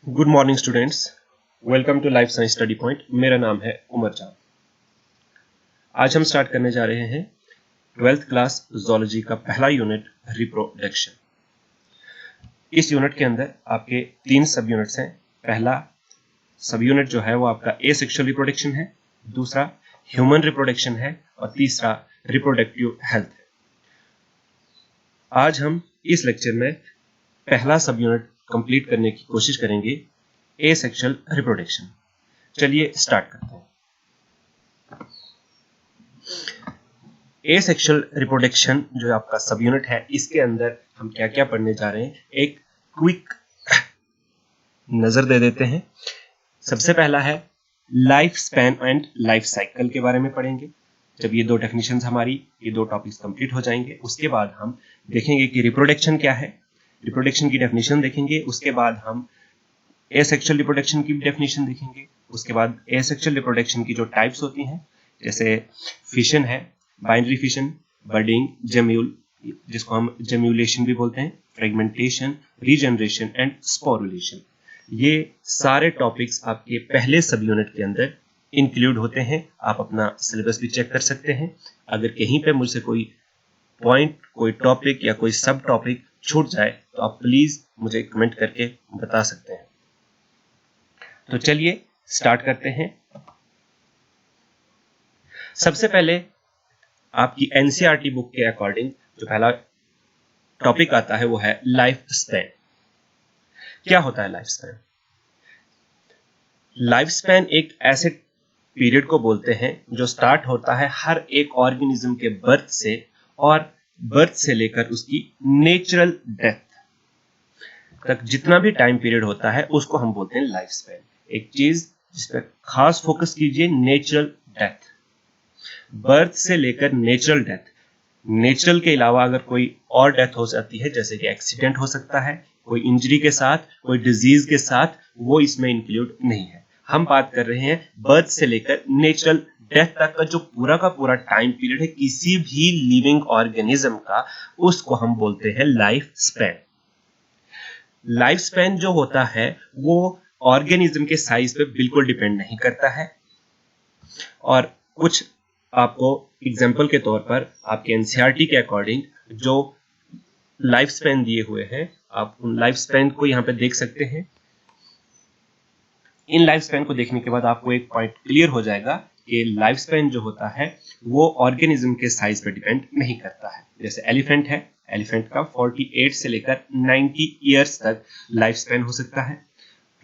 Good morning students, welcome to life science study point. मेरा नाम है उमर जान। आज हम स्टार्ट करने जा रहे हैं 12th क्लास जूलॉजी का पहला यूनिट रिप्रोडक्शन। इस यूनिट के अंदर आपके 3 सब यूनिट्स हैं। पहला सब यूनिट जो है वो आपका एसेक्सुअल रिप्रोडक्शन है, दूसरा ह्यूमन रिप्रोडक्शन है और तीसरा रिप्रोडक्टिव हेल्थ है। आज हम इस लेक्चर में पहला सब यूनिट कंप्लीट करने की कोशिश करेंगे, एसेक्सुअल रिप्रोडक्शन। चलिए स्टार्ट करते हैं। एसेक्सुअल रिप्रोडक्शन जो आपका सब यूनिट है, इसके अंदर हम क्या क्या पढ़ने जा रहे हैं, एक क्विक नजर दे देते हैं। सबसे पहला है life span and life cycle के बारे में पढ़ेंगे। जब ये दो डेफिनेशंस हमारी ये दो टॉपिक्स कंप्लीट हो जाएंगे, उसके बाद हम देखेंगे कि रिप्रोडक्शन क्या है, रिप्रोडक्शन की डेफिनेशन देखेंगे। उसके बाद हम एसेक्सुअल रिप्रोडक्शन की डेफिनेशन देखेंगे। उसके बाद एसेक्सुअल रिप्रोडक्शन की जो टाइप्स होती हैं, जैसे फिशन है, बाइनरी फिशन, बडिंग, जेम्यूल जिसको हम जेम्यूलेशन भी बोलते हैं, फ्रेगमेंटेशन, रीजनरेशन एंड स्पोरुलेशन, ये सारे टॉपिक्स आपके पहले सब यूनिट के अंदर इंक्लूड होते हैं। आप अपना सिलेबस भी चेक कर सकते हैं। अगर कहीं पे मुझसे कोई पॉइंट, कोई टॉपिक या कोई सब टॉपिक छूट जाए तो आप प्लीज मुझे कमेंट करके बता सकते हैं। तो चलिए स्टार्ट करते हैं। सबसे पहले आपकी एनसीईआरटी बुक के अकॉर्डिंग जो पहला टॉपिक आता है वो है लाइफ स्पैन। क्या होता है लाइफ स्पैन? लाइफ स्पैन एक ऐसे पीरियड को बोलते हैं जो स्टार्ट होता है हर एक ऑर्गेनिज्म के बर्थ से, और बर्थ से लेकर उसकी नेचुरल डेथ तक जितना भी टाइम पीरियड होता है उसको हम बोलते हैं लाइफ स्पैन। एक चीज जिस पर खास फोकस कीजिए, नेचुरल डेथ। बर्थ से लेकर नेचुरल डेथ। नेचुरल के अलावा अगर कोई और डेथ हो जाती है, जैसे कि एक्सीडेंट हो सकता है, कोई इंजरी के साथ, कोई डिजीज के साथ, वो इसमें इंक्लूड नहीं है। हम बात कर रहे हैं बर्थ से लेकर नेचुरल डेथ तक का जो पूरा का पूरा टाइम पीरियड है किसी भी लिविंग ऑर्गेनिज्म का, उसको हम बोलते हैं लाइफ स्पैन। लाइफ स्पैन जो होता है वो ऑर्गेनिज्म के साइज पे बिल्कुल डिपेंड नहीं करता है। और कुछ आपको एग्जाम्पल के तौर पर आपके एनसीईआरटी के अकॉर्डिंग जो लाइफ स्पैन दिए हुए हैं, आप उन लाइफ स्पैन को यहाँ पे देख सकते हैं। इन लाइफ स्पैन को देखने के बाद आपको एक पॉइंट क्लियर हो जाएगा कि लाइफ स्पैन जो होता है वो ऑर्गेनिज्म के साइज पे डिपेंड नहीं करता है। जैसे एलिफेंट है, एलिफेंट का 48 से लेकर 90 ईयर्स तक लाइफ स्पैन हो सकता है।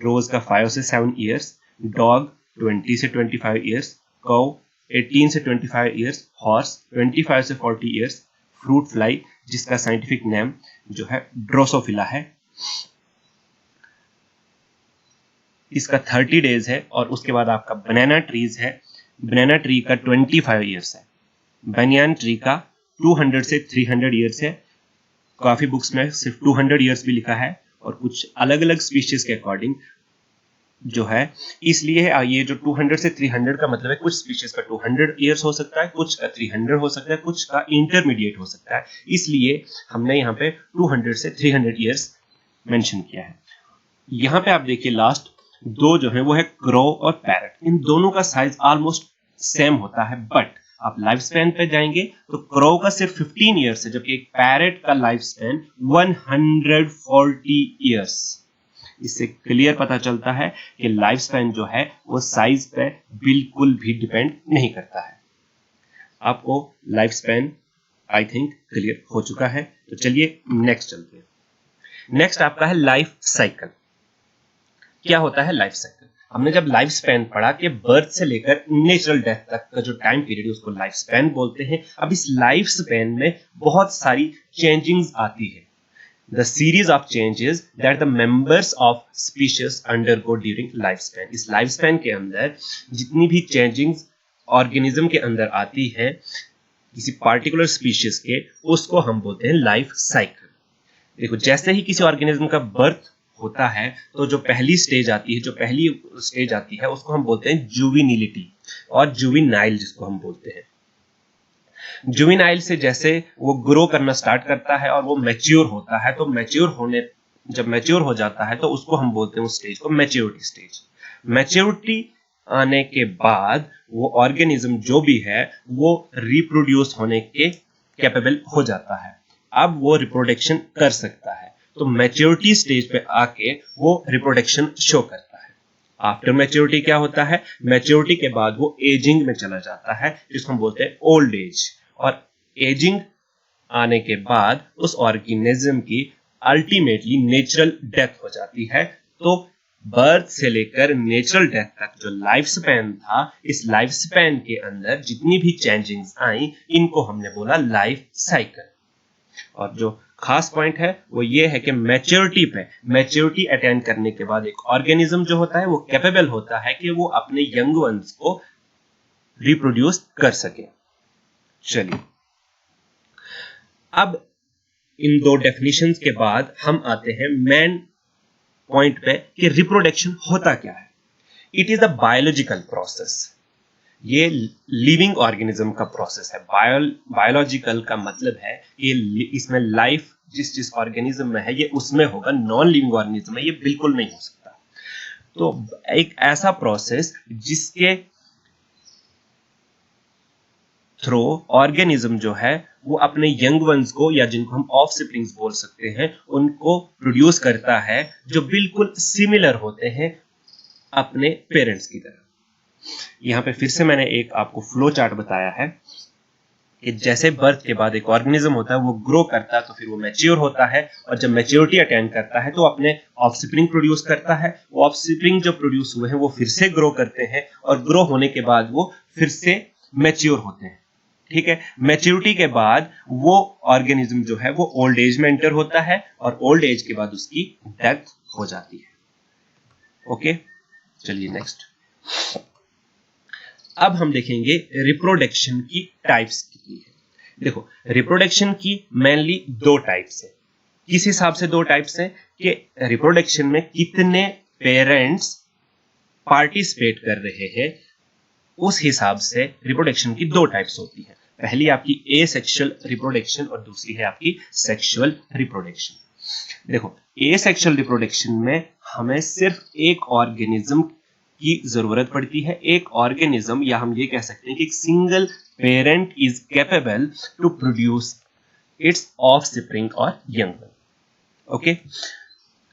रोज का 5 से 7 ईयर्स, डॉग 20 से 25 ईयर्स, कौ 18 से 25 ईयर्स, हॉर्स 25 से 40 ईयर्स, फ्रूट फ्लाई जिसका साइंटिफिक नेम जो है ड्रोसोफिला है, इसका 30 डेज है। और उसके बाद आपका बनाना ट्रीज है, बनाना ट्री का 25 ईयर्स है। बनियान ट्री का 200 से 300 ईयर्स है। काफी बुक्स में सिर्फ 200 ईयर्स भी लिखा है, और कुछ अलग अलग स्पीशीज के अकॉर्डिंग जो है, इसलिए ये जो 200 से 300 का मतलब है कुछ स्पीशीज का 200 ईयर्स हो सकता है, कुछ का 300 हो सकता है, कुछ का इंटरमीडिएट हो सकता है। इसलिए हमने यहाँ पे 200 से 300 ईयर्स मेंशन किया है। यहाँ पे आप देखिए लास्ट दो जो है वो है क्रो और पैरट। इन दोनों का साइज ऑलमोस्ट सेम होता है, बट आप लाइफ स्पैन पे जाएंगे तो क्रो का सिर्फ 15 ईयर्स है, जबकि एक पैरट का लाइफ स्पैन 140 ईयर्स। इससे क्लियर पता चलता है कि लाइफ स्पैन जो है वो साइज पे बिल्कुल भी डिपेंड नहीं करता है। आपको life span I think clear हो चुका है। तो चलिए नेक्स्ट चलते हैं। नेक्स्ट आपका है लाइफ साइकिल। क्या होता है लाइफ साइकिल? हमने जब लाइफ स्पैन पढ़ा कि बर्थ से लेकर नेचुरल डेथ तक का जो टाइम पीरियड है उसको लाइफ स्पैन बोलते हैं। अब इस लाइफ स्पैन में बहुत सारी चेंजिंग्स आती है। The series of changes that the members of species undergo during lifespan. इस लाइफ स्पैन के अंदर जितनी भी चेंजिंग्स ऑर्गेनिज्म के अंदर आती है किसी पार्टिकुलर स्पीशीज के, उसको हम बोलते हैं लाइफ साइकिल। देखो, जैसे ही किसी ऑर्गेनिज्म का बर्थ होता है तो जो पहली स्टेज आती है उसको हम बोलते हैं जुविनिलिटी, और जुविनाइल जिसको हम बोलते हैं। जुविनाइल से जैसे वो ग्रो करना स्टार्ट करता है और वो मैच्योर होता है, तो मैच्योर होने जब मैच्योर हो जाता है तो उसको हम बोलते हैं उस स्टेज को मैच्योरिटी स्टेज। मैच्योरिटी आने के बाद वो ऑर्गेनिज्म जो भी है वो रिप्रोड्यूस होने के कैपेबल हो जाता है, अब वो रिप्रोडक्शन कर सकता है। तो मैच्योरिटी स्टेज पे आके वो रिप्रोडक्शन शो करता है। आफ्टर मैच्योरिटी क्या होता है, मैच्योरिटी के बाद वो एजिंग में चला जाता है जिसको हम बोलते हैं ओल्ड एज। और एजिंग आने के बाद उस ऑर्गेनिज्म की अल्टीमेटली नेचुरल डेथ हो जाती है। तो बर्थ से लेकर नेचुरल डेथ तक जो लाइफ स्पैन था, इस लाइफ स्पैन के अंदर जितनी भी चेंजिंग्स आई इनको हमने बोला लाइफ साइकिल। और जो खास पॉइंट है वो ये है कि मैच्योरिटी अटेन करने के बाद एक ऑर्गेनिज्म जो होता है वो कैपेबल होता है कि वो अपने यंग वंस को रिप्रोड्यूस कर सके। चलिए, अब इन दो डेफिनेशंस के बाद हम आते हैं मेन पॉइंट पे कि रिप्रोडक्शन होता क्या है। It is a biological process. ये लिविंग ऑर्गेनिज्म का प्रोसेस है। बायोलॉजिकल का मतलब है कि इसमें लाइफ जिस ऑर्गेनिज्म में है ये उसमें होगा, नॉन लिविंग ऑर्गेनिज्म में ये बिल्कुल नहीं हो सकता। तो एक ऐसा प्रोसेस जिसके थ्रू ऑर्गेनिज्म जो है वो अपने यंग वंस को, या जिनको हम ऑफस्प्रिंग्स बोल सकते हैं, उनको प्रोड्यूस करता है जो बिल्कुल सिमिलर होते हैं अपने पेरेंट्स की तरह। यहां पे फिर से मैंने एक आपको फ्लो चार्ट बताया है कि जैसे बर्थ के बाद एक ऑर्गेनिज्म होता है वो ग्रो करता है, तो फिर वो मैच्योर होता है, और जब मैच्योरिटी अटेन करता है तो अपने ऑफस्प्रिंग प्रोड्यूस करता है। वो ऑफस्प्रिंग जो प्रोड्यूस हुए हैं वो फिर से ग्रो करते हैं, और ग्रो होने के बाद वो फिर से मैच्योर होते हैं। ठीक है, मैच्योरिटी के बाद वो ऑर्गेनिज्म जो है वो ओल्ड एज में एंटर होता है, और ओल्ड एज के बाद उसकी डेथ हो जाती है। ओके, चलिए नेक्स्ट। अब हम देखेंगे रिप्रोडक्शन की टाइप्स कितनी है। देखो, रिप्रोडक्शन की मेनली दो टाइप्स है। किस हिसाब से दो टाइप्स है कि रिप्रोडक्शन में कितने पेरेंट्स पार्टिसिपेट कर रहे हैं, उस हिसाब से रिप्रोडक्शन की दो टाइप्स होती है। पहली आपकी एसेक्सुअल रिप्रोडक्शन और दूसरी है आपकी सेक्सुअल रिप्रोडक्शन। देखो, एसेक्सुअल रिप्रोडक्शन में हमें सिर्फ एक ऑर्गेनिज्म की जरूरत पड़ती है। एक ऑर्गेनिज्म, या हम ये कह सकते हैं कि एक single parent is capable to produce its offspring और young one. Okay,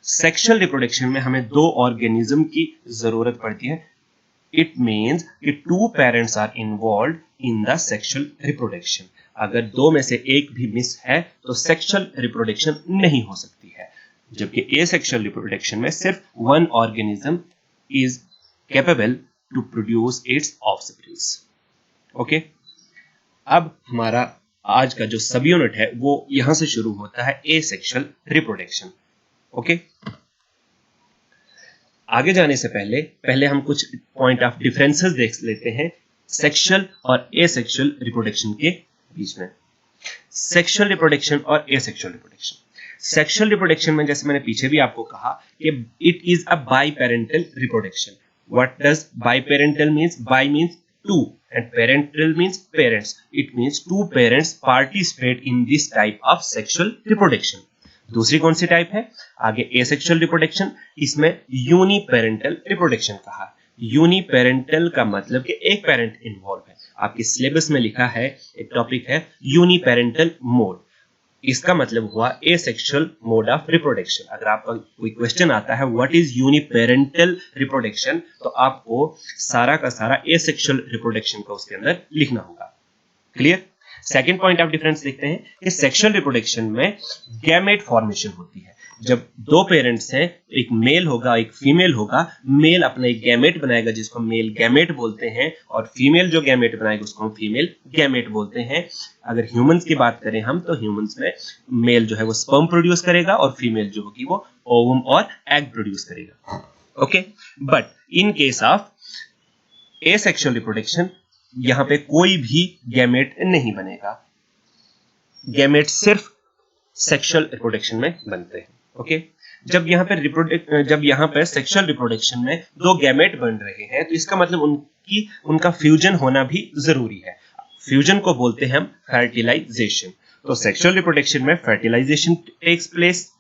sexual reproduction में हमें दो ऑर्गेनिज्म की जरूरत पड़ती है। इट मीन्स कि two parents are involve in the sexual reproduction. अगर दो में से एक भी मिस है तो सेक्सुअल रिप्रोडक्शन नहीं हो सकती है। जबकि एसेक्सुअल रिप्रोडक्शन में सिर्फ one organism is capable to produce its offsprings. Okay, अब हमारा आज का जो सब यूनिट है वो यहां से शुरू होता है, एसेक्सुअल रिप्रोडक्शन। ओके, आगे जाने से पहले हम कुछ पॉइंट ऑफ डिफरेंसेस देख लेते हैं सेक्सुअल और एसेक्सुअल रिप्रोडक्शन के बीच में। सेक्सुअल रिप्रोडक्शन और एसेक्सुअल रिप्रोडक्शन। सेक्सुअल रिप्रोडक्शन में जैसे मैंने पीछे भी आपको कहा कि it is a biparental reproduction. What does biparental means? By means two and parental means parents. It means two parents participate in this type of sexual reproduction. दूसरी कौन सी टाइप है? आगे एसेक्सुअल रिप्रोडक्शन। इसमें यूनिपेरेंटल रिप्रोडक्शन कहा। Uniparental का मतलब कि एक पेरेंट इन्वॉल्व है। आपके सिलेबस में लिखा है, एक टॉपिक है यूनिपेरेंटल मोड। इसका मतलब हुआ एसेक्सुअल मोड ऑफ रिप्रोडक्शन। अगर आपका कोई क्वेश्चन आता है व्हाट इज यूनिपेरेंटल रिप्रोडक्शन, तो आपको सारा का सारा एसेक्सुअल रिप्रोडक्शन का उसके अंदर लिखना होगा। Clear? Second point of difference देखते हैं कि सेक्सुअल रिप्रोडक्शन में गैमेट फॉर्मेशन होती है। जब दो पेरेंट्स हैं, एक मेल होगा एक फीमेल होगा, मेल अपना एक गैमेट बनाएगा जिसको मेल गैमेट बोलते हैं, और फीमेल जो गैमेट बनाएगा उसको हम फीमेल गैमेट बोलते हैं। अगर ह्यूमंस की बात करें हम, तो ह्यूमंस में मेल जो है वो स्पर्म प्रोड्यूस करेगा और फीमेल जो होगी वो ओवम और एग प्रोड्यूस करेगा। Okay, but in case of asexual reproduction यहां पे कोई भी गैमेट नहीं बनेगा। गैमेट सिर्फ सेक्सुअल रिप्रोडक्शन में बनते हैं। ओके, जब यहाँ पे सेक्सुअल रिप्रोडक्शन में दो गैमेट बन रहे हैं तो इसका मतलब उनका फ्यूजन होना भी जरूरी है। फ्यूजन को बोलते हैं हम फर्टिलाइजेशन। तो सेक्सुअल रिप्रोडक्शन में fertilization takes place,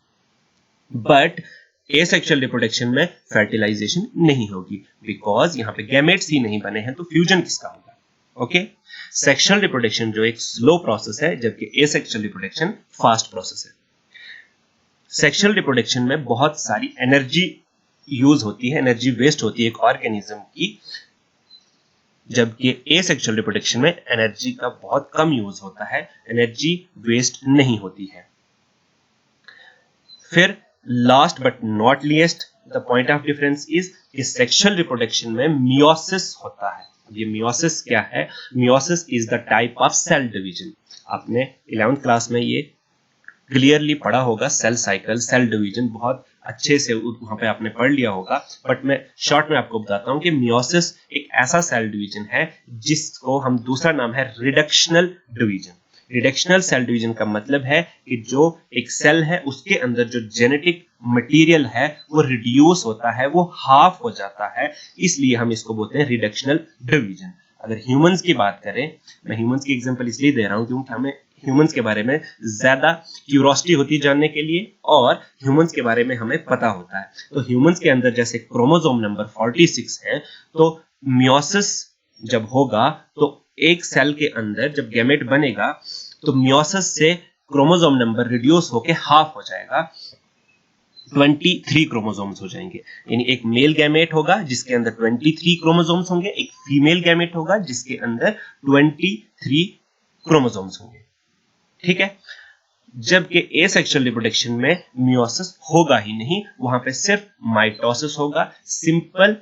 but asexual reproduction में फर्टिलाइजेशन नहीं होगी, बिकॉज यहाँ पे गैमेट्स ही नहीं बने हैं, तो फ्यूजन किसका होगा? ओके, सेक्सुअल रिप्रोडक्शन जो एक स्लो प्रोसेस है, जबकि एसेक्सुअल रिप्रोडक्शन फास्ट प्रोसेस है। सेक्सुअल रिप्रोडक्शन में बहुत सारी एनर्जी यूज होती है, एनर्जी वेस्ट होती है एक ऑर्गेनिज्म की, जबकि एसेक्सुअल रिप्रोडक्शन में एनर्जी का बहुत कम यूज होता है, एनर्जी वेस्ट नहीं होती है। फिर last but not least the point of difference is कि सेक्सुअल रिप्रोडक्शन में मियोसिस होता है। ये मियोसिस क्या है? Meiosis is the type of cell division. आपने 11th क्लास में ये क्लियरली पढ़ा होगा, सेल साइकिल, सेल डिवीजन बहुत अच्छे से वहां पे आपने पढ़ लिया होगा, बट मैं शॉर्ट में आपको बताता हूं कि मियोसिस एक ऐसा सेल डिवीजन है जिसको हम दूसरा नाम है reductional division. Reductional cell division का मतलब है कि जो एक सेल है उसके अंदर जो जेनेटिक मटेरियल है वो रिड्यूस होता है, वो हाफ हो जाता है, इसलिए हम इसको बोलते हैं रिडक्शनल डिवीजन। अगर ह्यूमंस की बात करें, मैं ह्यूमंस की एग्जांपल इसलिए दे रहा हूं क्योंकि हमें ह्यूमंस के बारे में ज्यादा क्यूरोसिटी होती है जानने के लिए, और ह्यूमंस के बारे में हमें पता होता है। तो ह्यूमंस के अंदर जैसे क्रोमोसोम नंबर 46 है, तो मियोसिस जब होगा तो एक सेल के अंदर जब गैमेट बनेगा तो मियोसिस से क्रोमोसोम नंबर रिड्यूस होके हाफ हो जाएगा, 23 क्रोमोसोम्स हो जाएंगे। यानी एक मेल गैमेट होगा जिसके अंदर 23 क्रोमोसोम्स होंगे, एक फीमेल गैमेट होगा जिसके अंदर 23 क्रोमोसोम्स होंगे। ठीक है, जबकि एसेक्सुअल रिप्रोडक्शन में मियोसिस होगा ही नहीं, वहां पे सिर्फ माइटोसिस होगा, सिंपल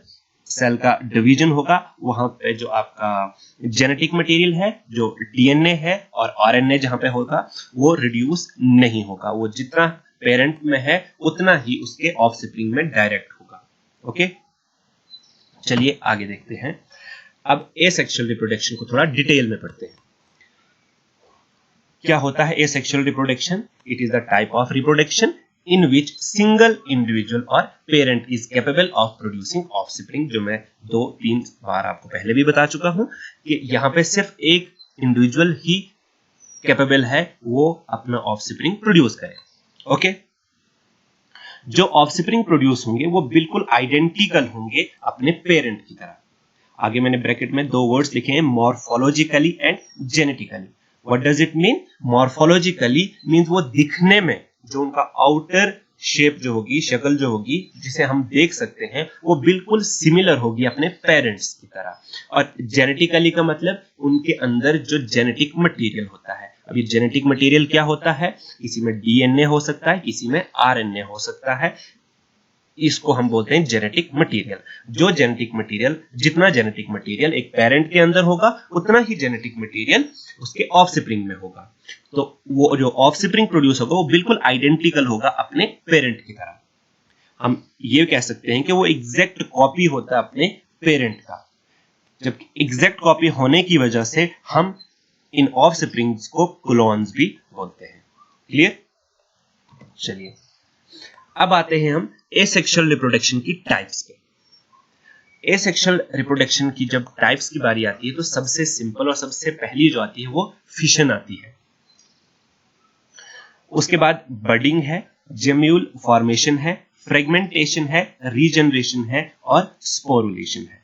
सेल का डिवीजन होगा। वहां पे जो आपका जेनेटिक मटेरियल है, जो डीएनए है और आरएनए जहां पे होगा, वो रिड्यूस नहीं होगा, वो जितना पेरेंट में है उतना ही उसके ऑफस्प्रिंग में डायरेक्ट होगा। ओके, चलिए आगे देखते हैं। अब एसेक्सुअल रिप्रोडक्शन को थोड़ा डिटेल में पढ़ते हैं। क्या होता है asexual reproduction? It is the type of reproduction in which single individual or parent is capable of producing offspring, जो मैं 2-3 बार आपको पहले भी बता चुका हूं कि यहाँ पे सिर्फ एक इंडिविजुअल ही कैपेबल है वो अपना ऑफस्प्रिंग प्रोड्यूस करे। ओके, जो ऑफस्प्रिंग प्रोड्यूस होंगे वो बिल्कुल आइडेंटिकल होंगे अपने पेरेंट की तरह। आगे मैंने ब्रैकेट में 2 वर्ड्स लिखे हैं, morphologically and genetically. What does it mean? Morphologically means वो दिखने में जो उनका आउटर शेप जो होगी, शक्ल जो होगी, जिसे हम देख सकते हैं, वो बिल्कुल सिमिलर होगी अपने पेरेंट्स की तरह। और जेनेटिकली का मतलब उनके अंदर जो जेनेटिक मटेरियल होता है। अब ये जेनेटिक मटेरियल क्या होता है? किसी में डीएनए हो सकता है, किसी में आरएनए हो सकता है, इसको हम बोलते हैं जेनेटिक मटेरियल। जो जेनेटिक मटेरियल, जितना जेनेटिक मटेरियल एक पेरेंट के अंदर होगा उतना ही जेनेटिक मटेरियल उसके ऑफस्प्रिंग में होगा। तो वो जो ऑफस्प्रिंग प्रोड्यूस होगा वो बिल्कुल आइडेंटिकल होगा अपने पेरेंट की तरह। हम ये कह सकते हैं कि वो एग्जैक्ट कॉपी होता है अपने पेरेंट का। जब एग्जैक्ट कॉपी होने की वजह से हम इन ऑफस्प्रिंग्स को क्लोन्स भी बोलते हैं। क्लियर? चलिए अब आते हैं हम एसेक्सुअल रिप्रोडक्शन की टाइप्स पे। एसेक्सुअल रिप्रोडक्शन की जब टाइप्स की बारी आती है तो सबसे सिंपल और सबसे पहली जो आती है वो फिशन आती है। उसके बाद बडिंग है, जेम्यूल फॉर्मेशन है, फ्रेगमेंटेशन है, रीजनरेशन है और स्पोरुलेशन है।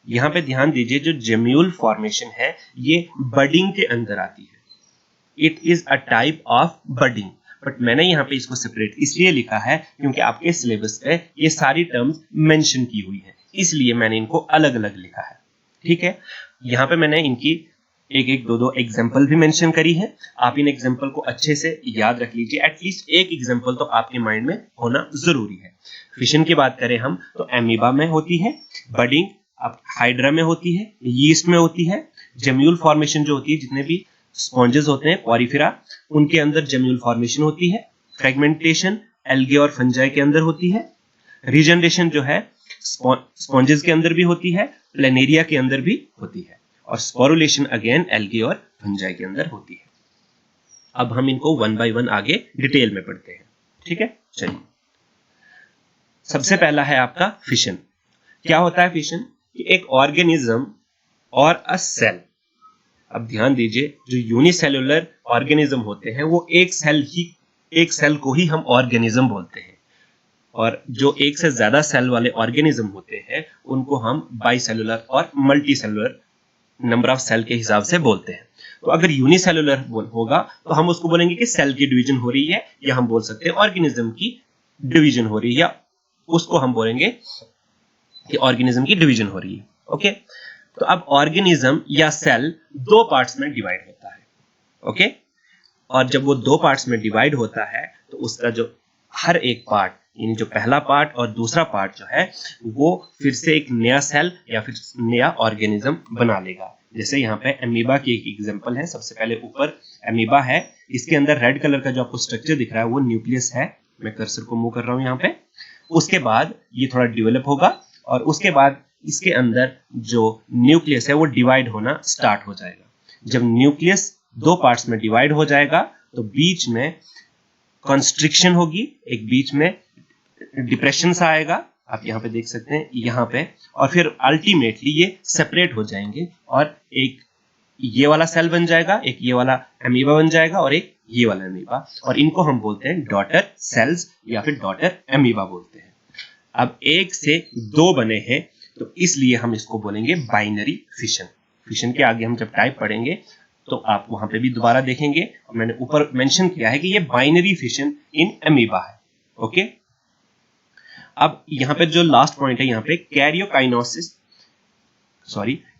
यहां पे ध्यान दीजिए, जो जेम्यूल फॉर्मेशन है ये बडिंग के अंदर आती है। It is a type of budding, but मैंने यहाँ पे इसको सेपरेट इसलिए लिखा है क्योंकि आपके सिलेबस पे ये सारी टर्म्स मेंशन की हुई है, इसलिए मैंने इनको अलग अलग लिखा है। ठीक है, यहाँ पे मैंने इनकी एक एक दो एग्जाम्पल भी मेंशन करी है। आप इन एग्जाम्पल को अच्छे से याद रख लीजिए, एटलीस्ट एक एग्जाम्पल तो आपके माइंड में होना जरूरी है। फिशन की बात करें हम तो एमीबा में होती है, बडिंग अब हाइड्रा में होती है, यीस्ट में होती है, जेम्यूल फॉर्मेशन जो होती है, जितने भी स्पॉन्जेस होते हैं पॉरीफेरा, उनके अंदर जेम्यूल फॉर्मेशन होती है, फ्रेगमेंटेशन एल्गे और फंजाई के अंदर होती है, रीजनरेशन जो है स्पॉन्जेस के अंदर भी होती है, प्लेनेरिया के अंदर भी होती है, और स्पोरुलेशन अगेन एल्गे और फंजाई के अंदर होती है। अब हम इनको 1 बाय 1 आगे डिटेल में पढ़ते हैं। ठीक है, चलिए सबसे पहला है आपका फिशन। क्या होता है फिशन? कि एक ऑर्गेनिज्म और अ सेल, अब ध्यान दीजिए, जो यूनिसेलुलर ऑर्गेनिज्म होते हैं वो एक सेल को ही हम ऑर्गेनिज्म बोलते हैं। और जो एक से ज्यादा सेल वाले ऑर्गेनिज्म होते हैं उनको हम बाइसेलुलर और मल्टीसेलुलर नंबर ऑफ सेल के हिसाब से बोलते हैं। तो अगर यूनिसेलुलर होगा तो हम उसको बोलेंगे कि सेल की डिवीजन हो रही है, या हम बोल सकते हैं ऑर्गेनिज्म की डिवीजन हो रही है, या उसको हम बोलेंगे कि ऑर्गेनिज्म की डिवीजन हो रही है। ओके, तो अब ऑर्गेनिज्म या सेल दो पार्ट्स में डिवाइड होता है। ओके, और जब वो दो पार्ट्स में डिवाइड होता है तो उसका जो हर एक पार्ट, यानी जो पहला पार्ट और दूसरा पार्ट जो है वो फिर से एक नया सेल या फिर नया ऑर्गेनिज्म बना लेगा। जैसे यहाँ पे अमीबा की एक एग्जांपल है। सबसे पहले ऊपर अमीबा है, इसके अंदर रेड कलर का जो आपको स्ट्रक्चर दिख रहा है वो न्यूक्लियस है। मैं कर्सर को मूव कर रहा हूँ यहाँ पे। उसके बाद ये थोड़ा डेवलप होगा और उसके बाद इसके अंदर जो न्यूक्लियस है वो डिवाइड होना स्टार्ट हो जाएगा। जब न्यूक्लियस दो पार्ट्स में डिवाइड हो जाएगा तो बीच में कंस्ट्रिक्शन होगी, एक बीच में डिप्रेशन सा आएगा, आप यहाँ पे देख सकते हैं यहाँ पे, और फिर अल्टीमेटली ये सेपरेट हो जाएंगे और एक ये वाला सेल बन जाएगा, एक ये वाला अमीबा बन जाएगा और एक ये वाला अमीबा, और इनको हम बोलते हैं डॉटर सेल्स या फिर डॉटर अमीबा बोलते हैं। अब एक से दो बने हैं तो इसलिए हम इसको बोलेंगे बाइनरी फिशन। फिशन के आगे हम जब टाइप पढ़ेंगे तो आप वहां पे भी दोबारा देखेंगे, और मैंने ऊपर मेंशन किया है कि ये बाइनरी फिशन इन अमीबा है। ओके, अब यहाँ पे जो लास्ट पॉइंट है यहाँ पे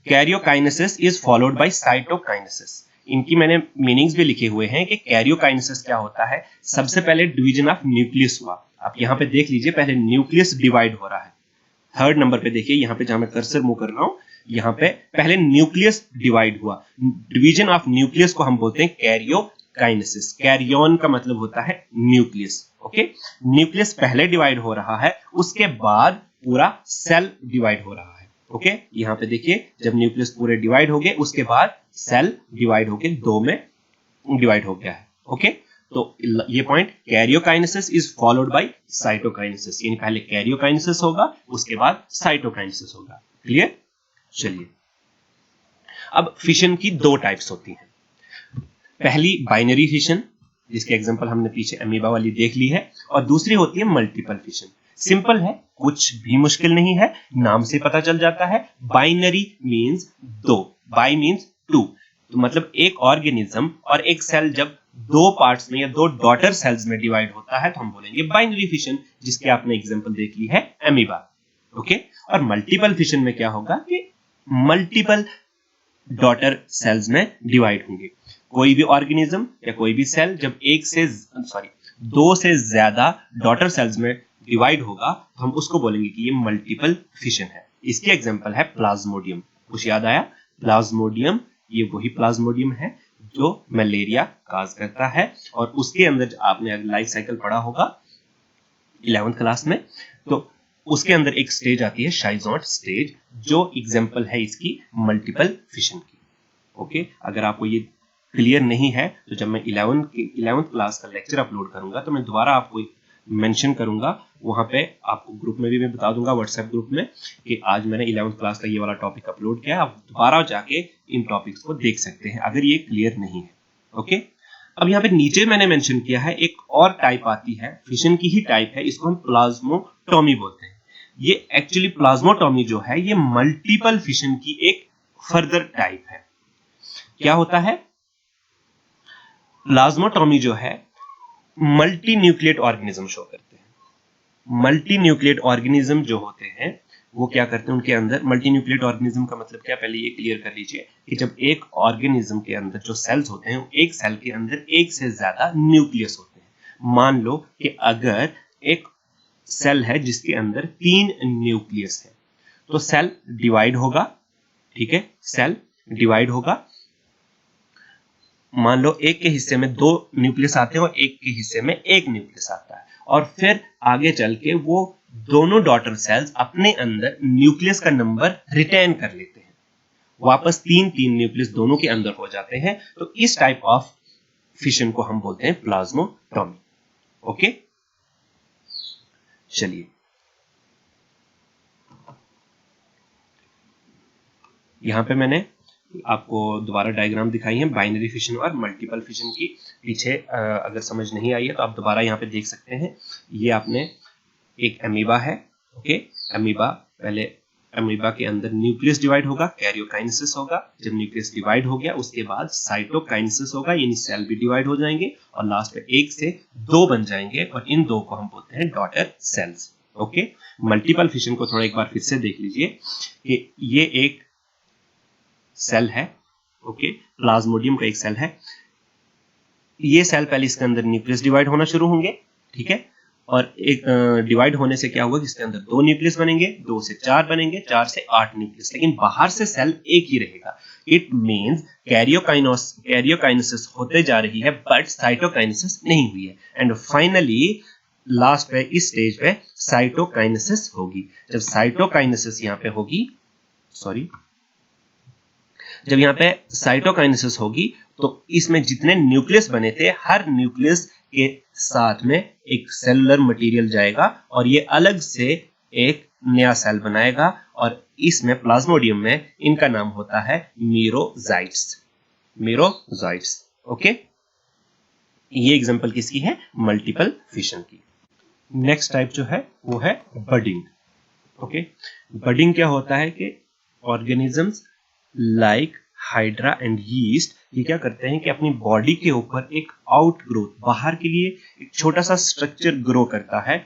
karyokinesis is followed by cytokinesis. इनकी मैंने मीनिंग्स भी लिखे हुए हैं कि कैरियोकाइनेसिस क्या होता है। सबसे पहले डिवीजन ऑफ न्यूक्लियस हुआ, आप यहाँ पे देख लीजिए, पहले न्यूक्लियस डिवाइड हो रहा है। थर्ड नंबर पे देखिए यहाँ पे जहां मैं कर्सर मूव कर रहा हूं, यहाँ पे पहले न्यूक्लियस डिवाइड हुआ। डिवीजन ऑफ न्यूक्लियस को हम बोलते हैं कैरियोकाइनेसिस। कैरियन का मतलब होता है न्यूक्लियस। ओके, न्यूक्लियस पहले डिवाइड हो रहा है, उसके बाद पूरा सेल डिवाइड हो रहा है। ओके, यहाँ पे देखिए जब न्यूक्लियस पूरे डिवाइड हो गए उसके बाद सेल डिवाइड होके दो में डिवाइड हो गया है। ओके, तो ये point karyokinesis is followed by cytokinesis, यानी पहले कैरियोकाइनेसिस होगा उसके बाद साइटोकाइनेसिस होगा। क्लियर? चलिए, अब फिशन की दो टाइप्स होती हैं। पहली बाइनरी फिशन, जिसके एग्जांपल हमने पीछे अमीबा वाली देख ली है, और दूसरी होती है मल्टीपल फिशन। सिंपल है, कुछ भी मुश्किल नहीं है, नाम से पता चल जाता है। बाइनरी मींस दो, बाई मींस टू, तो मतलब एक ऑर्गेनिज्म और एक सेल जब दो पार्ट्स में या दो डॉटर सेल्स में डिवाइड होता है तो हम बोलेंगे बाइनरी फिशन, जिसके आपने एग्जांपल देख ली है अमीबा। ओके, और मल्टीपल फिशन में क्या होगा कि मल्टीपल डॉटर सेल्स में डिवाइड होंगे। कोई भी ऑर्गेनिज्म या कोई भी सेल जब दो से ज्यादा डॉटर सेल्स में डिवाइड होगा तो हम उसको बोलेंगे कि ये मल्टीपल फिशन है। इसके एग्जांपल है प्लाज्मोडियम। कुछ याद आया? प्लाज्मोडियम, ये वही प्लाज्मोडियम है जो मलेरिया काज करता है, और उसके अंदर आपने लाइफ साइकिल पढ़ा होगा 11th क्लास में, तो उसके अंदर एक स्टेज आती है शाइज़ोट स्टेज, जो एग्जांपल है इसकी मल्टीपल फिशन की। ओके, अगर आपको ये क्लियर नहीं है तो जब मैं 11th क्लास का लेक्चर अपलोड करूंगा तो मैं दोबारा आपको मेंशन करूंगा, वहां पे आपको ग्रुप में भी मैं बता दूंगा, व्हाट्सएप ग्रुप में, कि आज मैंने 11th क्लास का ये वाला टॉपिक अपलोड किया है। आप दोबारा जाके इन टॉपिक्स को देख सकते हैं अगर ये क्लियर नहीं है। ओके, अब यहाँ पे नीचे मैंने मेंशन किया है एक और टाइप आती है, फिशन की ही टाइप है, इसको हम प्लाज्मोटॉमी बोलते हैं। ये एक्चुअली प्लाज्मोटॉमी जो है ये मल्टीपल फिशन की एक फर्दर टाइप है। क्या होता है? प्लाज्मोटॉमी जो है मल्टी न्यूक्लिएट ऑर्गेनिज्म शो करते हैं। मल्टी न्यूक्लिएट ऑर्गेनिज्म जो होते हैं वो क्या करते हैं, उनके अंदर मल्टी न्यूक्लिएट ऑर्गेनिज्म का मतलब क्या, पहले ये क्लियर कर लीजिए कि जब एक ऑर्गेनिज्म के अंदर जो सेल्स होते हैं, एक सेल के अंदर एक से ज्यादा न्यूक्लियस होते हैं। मान लो कि अगर एक सेल है जिसके अंदर 3 न्यूक्लियस है तो सेल डिवाइड होगा। ठीक है, सेल डिवाइड होगा। मान लो एक के हिस्से में 2 न्यूक्लियस आते हैं और एक के हिस्से में 1 न्यूक्लियस आता है, और फिर आगे चल के वो दोनों डॉटर सेल्स अपने अंदर न्यूक्लियस का नंबर रिटेन कर लेते हैं, वापस 3 न्यूक्लियस दोनों के अंदर हो जाते हैं। तो इस टाइप ऑफ फिशन को हम बोलते हैं प्लाज्मोटॉमी। ओके, चलिए, यहां पे मैंने आपको दोबारा डायग्राम दिखाई है बाइनरी फिशन और मल्टीपल फिशन की। पीछे अगर समझ नहीं आई है तो आप दोबारा यहाँ पे देख सकते हैं। ये आपने एक अमीबा है। ओके, अमीबा पहले अमीबा के अंदर न्यूक्लियस डिवाइड होगा, कैरियोकाइनेसिस होगा। जब न्यूक्लियस डिवाइड हो गया उसके बाद साइटोकाइनेसिस होगा, यानी सेल भी डिवाइड हो जाएंगे और लास्ट में एक से दो बन जाएंगे और इन दो को हम बोलते हैं daughter cells. Okay, multiple fission को थोड़ा एक बार फिर से देख लीजिए कि ये एक सेल है। ओके, प्लाज्मोडियम का एक सेल है। ये सेल पहले इसके अंदर न्यूक्लियस डिवाइड होना शुरू होंगे, ठीक है, और एक डिवाइड होने से क्या होगा कि इसके अंदर दो न्यूक्लियस बनेंगे, दो से चार बनेंगे, चार से आठ न्यूक्लियस, लेकिन बाहर से सेल एक ही रहेगा। इट मींस कैरियोकाइनेसिस होते जा रही है बट साइटोकाइनेसिस नहीं हुई है। एंड फाइनली लास्ट पे इस स्टेज पे साइटोकाइनेसिस होगी। जब साइटोकाइनेसिस यहाँ पे होगी, जब यहाँ पे साइटोकाइनेसिस होगी तो इसमें जितने न्यूक्लियस बने थे हर न्यूक्लियस के साथ में एक सेलुलर मटेरियल जाएगा और ये अलग से एक नया सेल बनाएगा और इसमें प्लाज्मोडियम में इनका नाम होता है मीरोजाइट्स। ओके, ये एग्जांपल किसकी है? मल्टीपल फिशन की। नेक्स्ट टाइप जो है वो है बडिंग। ओके, बडिंग क्या होता है कि organisms like hydra and yeast ये क्या करते हैं कि अपनी बॉडी के ऊपर एक आउट ग्रोथ, बाहर के लिए एक छोटा सा स्ट्रक्चर ग्रो करता है।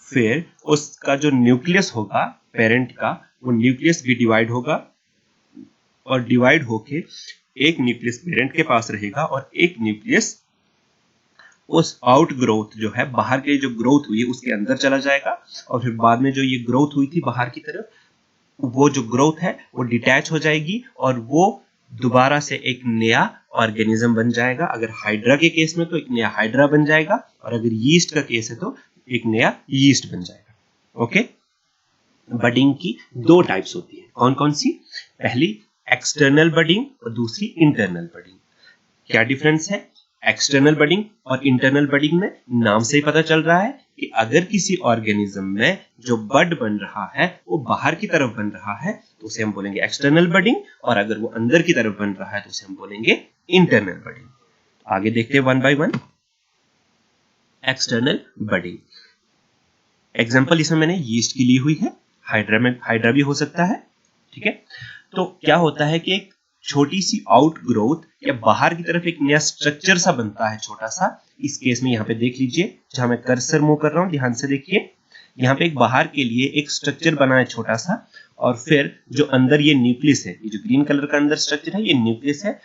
फिर उसका जो न्यूक्लियस होगा पेरेंट का, वो न्यूक्लियस भी डिवाइड होगा और डिवाइड होके एक न्यूक्लियस पेरेंट के पास रहेगा और एक न्यूक्लियस उस आउट ग्रोथ जो है बाहर के जो ग्रोथ हुई है उसके अंदर चला जाएगा और फिर बाद में जो ये ग्रोथ हुई थी बाहर की तरफ, वो जो ग्रोथ है वो डिटैच हो जाएगी और वो दोबारा से एक नया ऑर्गेनिज्म बन जाएगा। अगर हाइड्रा के केस में तो एक नया हाइड्रा बन जाएगा और अगर यीस्ट का केस है तो एक नया यीस्ट बन जाएगा। ओके, बडिंग की दो टाइप्स होती है। कौन कौन सी? पहली एक्सटर्नल बडिंग और दूसरी इंटरनल बडिंग। क्या डिफरेंस है एक्सटर्नल बडिंग और इंटरनल बडिंग में? नाम से ही पता चल रहा है कि अगर किसी ऑर्गेनिज्म में जो बड बन रहा है वो बाहर की तरफ बन रहा है तो उसे हम बोलेंगे एक्सटर्नल बडिंग और अगर वो अंदर की तरफ बन रहा है तो उसे हम बोलेंगे इंटरनल बडिंग। आगे देखते हैं one by one. External budding example इसमें मैंने यीस्ट की ली हुई है, हाइड्रा भी हो सकता है, ठीक है। तो क्या होता है कि एक छोटी सी आउट ग्रोथ या बाहर की तरफ एक नया स्ट्रक्चर सा बनता है छोटा सा। इस केस में यहाँ पे देख लीजिए, जहां मैं कर्सर मूव कर रहा हूं ध्यान से देखिए, यहाँ पे एक बाहर के लिए एक स्ट्रक्चर बना है छोटा सा और फिर जो अंदर ये न्यूक्लियस है, ये जो ग्रीन कलर का अंदर स्ट्रक्चर है ये न्यूक्लियस है।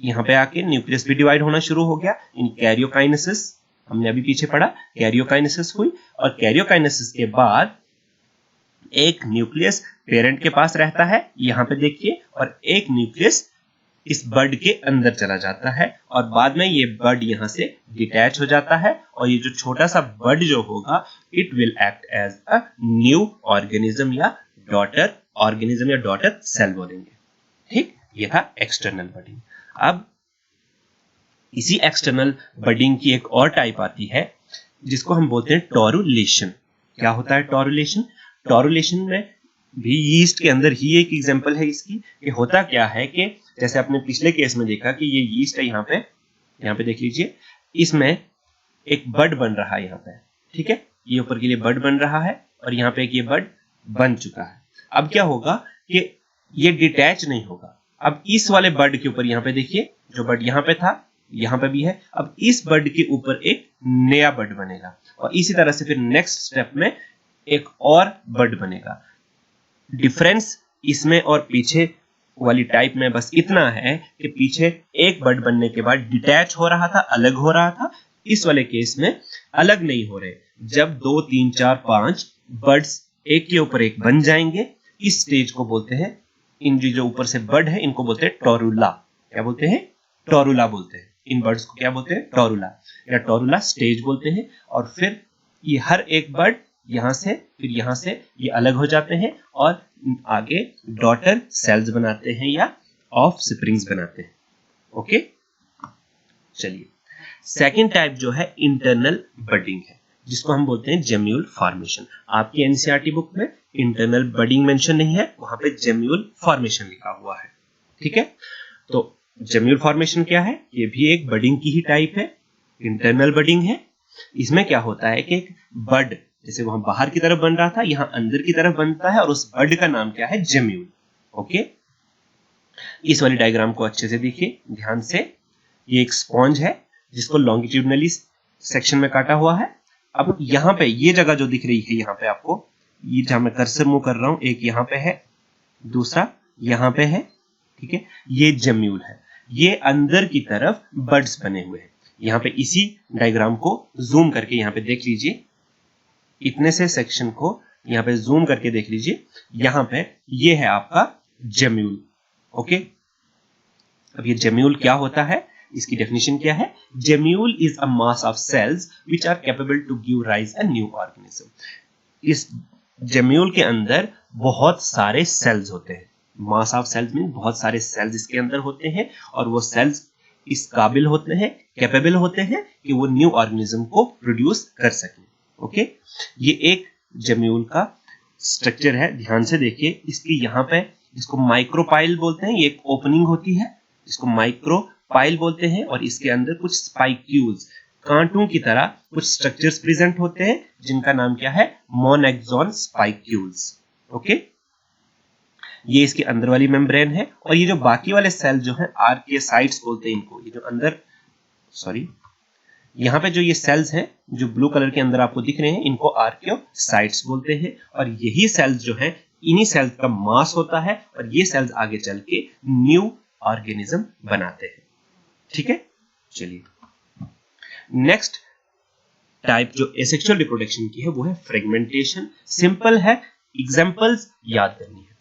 यहाँ पे आके न्यूक्लियस भी डिवाइड होना शुरू हो गया। इन कैरियोकाइनेसिस हमने अभी पीछे पढ़ा, कैरियोकाइनेसिस हुई और कैरियोकाइनेसिस के बाद एक न्यूक्लियस पेरेंट के पास रहता है यहाँ पे देखिए और एक न्यूक्लियस इस बड के अंदर चला जाता है और बाद में ये बड यहाँ से डिटैच हो जाता है और ये जो छोटा सा बड जो होगा it will act as a new organism या डॉटर ऑर्गेनिज्म या डॉटर सेल बोलेंगे। ठीक, ये था एक्सटर्नल बडिंग। अब इसी एक्सटर्नल बडिंग की एक और टाइप आती है जिसको हम बोलते हैं टोरुलेशन। क्या होता है टोरुलेशन? टोरुलेशन में भी यीस्ट के अंदर ही एक एग्जांपल है इसकी कि होता क्या है कि जैसे आपने पिछले केस में देखा कि ये यीस्ट है, यहाँ पे देख लीजिए, इसमें एक बड बन रहा है यहाँ पे, ठीक है, ये ऊपर के लिए बड बन रहा है और यहाँ पे एक ये बड बन चुका है। अब क्या होगा कि ये डिटैच नहीं होगा। अब इस वाले बड के ऊपर यहाँ पे देखिए, जो बड यहाँ पे था यहाँ पे भी है, अब इस बड के ऊपर एक नया बड बनेगा और इसी तरह से फिर नेक्स्ट स्टेप में एक और बड बनेगा। डिफरेंस इसमें और पीछे वाली टाइप में बस इतना है कि पीछे एक बड बनने के बाद डिटैच हो रहा था, अलग हो रहा था। इस वाले केस में अलग नहीं हो रहे। जब 2 3 4 5 बड्स एक के ऊपर एक बन जाएंगे, इस स्टेज को बोलते हैं, इन जो ऊपर से बड है इनको बोलते हैं टोरुला। क्या बोलते हैं? टोरुला बोलते हैं। इन बर्ड्स को क्या बोलते हैं? टोरुला या टोरुला स्टेज बोलते हैं। और फिर ये हर एक बर्ड यहां से फिर यहां से ये अलग हो जाते हैं और आगे डॉटर सेल्स बनाते हैं या ऑफ स्प्रिंग्स बनाते हैं। ओके, चलिए सेकंड टाइप जो है इंटरनल बडिंग है, जिसको हम बोलते हैं जेम्यूल फॉर्मेशन। आपकी एनसीईआरटी बुक में इंटरनल बडिंग मेंशन नहीं है, वहां पे जेम्यूल फॉर्मेशन लिखा हुआ है, ठीक है। तो जेम्यूल फॉर्मेशन क्या है? ये भी एक बडिंग की ही टाइप है, इंटरनल बडिंग है। इसमें क्या होता है कि एक बड, जैसे वहां बाहर की तरफ बन रहा था, यहां अंदर की तरफ बनता है, और उस बड का नाम क्या है? जेम्यूल। ओके, इस वाली डायग्राम को अच्छे से देखिए ध्यान से। ये एक स्पॉन्ज है जिसको लॉन्गिट्यूडनली सेक्शन में काटा हुआ है। अब यहाँ पे ये जगह जो दिख रही है, यहाँ पे आपको, ये जहां मैं कर्सर मूव कर रहा हूं, एक यहाँ पे है, दूसरा यहाँ पे है, ठीक है, ये जेम्यूल है। ये अंदर की तरफ बड्स बने हुए हैं। यहाँ पे इसी डायग्राम को जूम करके यहाँ पे देख लीजिए, इतने से सेक्शन को यहाँ पे जूम करके देख लीजिए, यहाँ पे ये है आपका जेम्यूल। ओके, अब ये जेम्यूल क्या होता है, इसकी डेफिनेशन क्या है? Gemmule is a mass of cells which are capable to give rise a new organism. इस जेम्यूल के अंदर बहुत सारे सेल्स होते हैं। मास ऑफ सेल्स मीन बहुत सारे सेल्स इसके अंदर होते हैं, और वो सेल्स इस काबिल होते हैं, कैपेबल होते हैं कि वो न्यू ऑर्गेनिज्म को प्रोड्यूस कर सकें। ओके, ये एक जेम्यूल का स्ट्रक्चर है, ध्यान से देखिए। इसकी यहाँ पे, इसको माइक्रोपाइल बोलते हैं, ये एक ओपनिंग होती है, इसको माइक्रोपाइल बोलते हैं, और इसके अंदर कुछ स्पाइक्यूल्स, कांटों की तरह कुछ स्ट्रक्चर्स प्रेजेंट होते हैं, जिनका नाम क्या है? मोनैक्सॉन स्पाइक्यूल्स। ओके, ये इसके अंदर वाली मेम्ब्रेन है, और ये जो बाकी वाले सेल जो हैं, आर्कियोसाइट्स बोलते हैं इनको। ये जो अंदर, सॉरी, यहाँ पे जो ये सेल्स हैं जो ब्लू कलर के अंदर आपको दिख रहे हैं, इनको आर्कियोसाइट्स बोलते हैं, और यही सेल्स जो है, इन्हीं सेल्स का मास होता है, और ये सेल्स आगे चल के न्यू ऑर्गेनिज्म बनाते हैं। ठीक है, चलिए नेक्स्ट टाइप जो एसेक्सुअल रिप्रोडक्शन की है वो है फ्रेगमेंटेशन। सिंपल है, एग्जांपल्स याद करनी है,